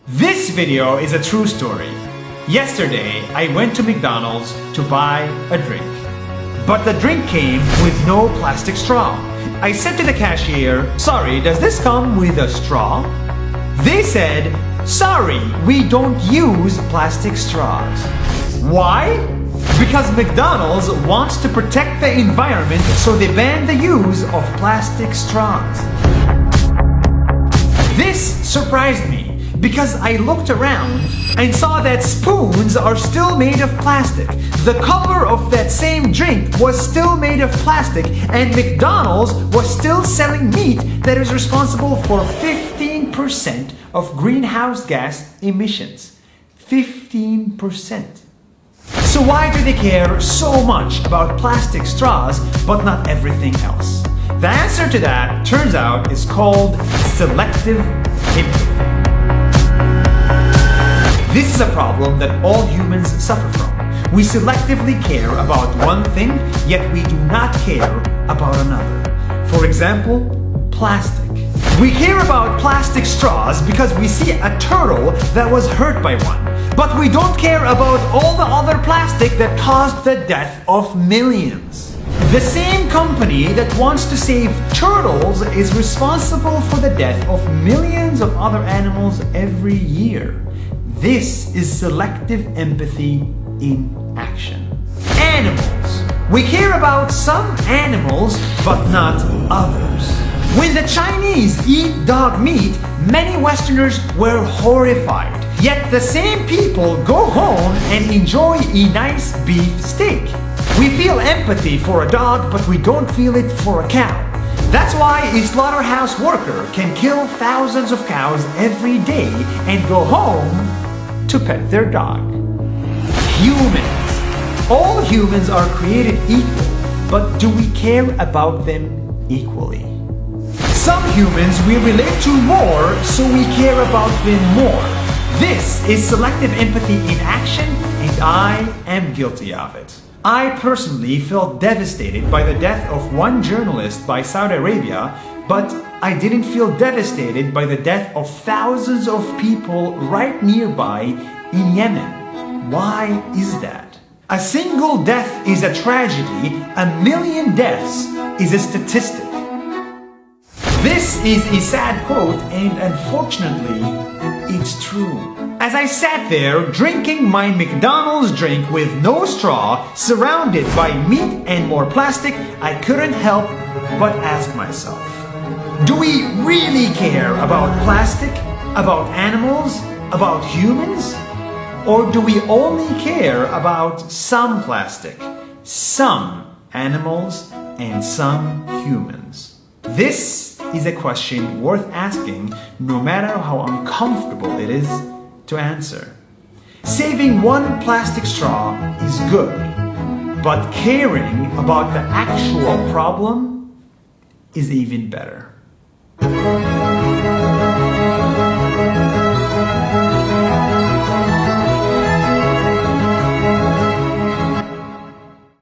This video is a true story. Yesterday, I went to McDonald's to buy a drink. But the drink came with no plastic straw. I said to the cashier, "Sorry, does this come with a straw?" They said, "Sorry, we don't use plastic straws." Why? Because McDonald's wants to protect the environment, so they ban the use of plastic straws. This surprised me because I looked around and saw that spoons are still made of plastic. The cover of that same drink was still made of plastic, and McDonald's was still selling meat that is responsible for 15% of greenhouse gas emissions. 15%. So why do they care so much about plastic straws but not everything else? The answer to that, turns out, is called selective empathy. This is a problem that all humans suffer from. We selectively care about one thing, yet we do not care about another. For example, plastic. We care about plastic straws because we see a turtle that was hurt by one. But we don't care about all the other plastic that caused the death of millions. The same company that wants to save turtles is responsible for the death of millions of other animals every year. This is selective empathy in action. Animals. We care about some animals, but not others. When the Chinese eat dog meat, many Westerners were horrified. Yet the same people go home and enjoy a nice beef steak. We feel empathy for a dog, but we don't feel it for a cow. That's why a slaughterhouse worker can kill thousands of cows every day and go home to pet their dog. Humans. All humans are created equal, but do we care about them equally? Some humans we relate to more, so we care about them more. This is selective empathy in action, and I am guilty of it. I personally felt devastated by the death of one journalist by Saudi Arabia, but I didn't feel devastated by the death of thousands of people right nearby in Yemen. Why is that? A single death is a tragedy, a million deaths is a statistic. This is a sad quote, and unfortunately, it's true. As I sat there drinking my McDonald's drink with no straw, surrounded by meat and more plastic, I couldn't help but ask myself, do we really care about plastic, about animals, about humans? Or do we only care about some plastic, some animals, and some humans? This is a question worth asking, no matter how uncomfortable it is to answer. Saving one plastic straw is good, but caring about the actual problem is even better.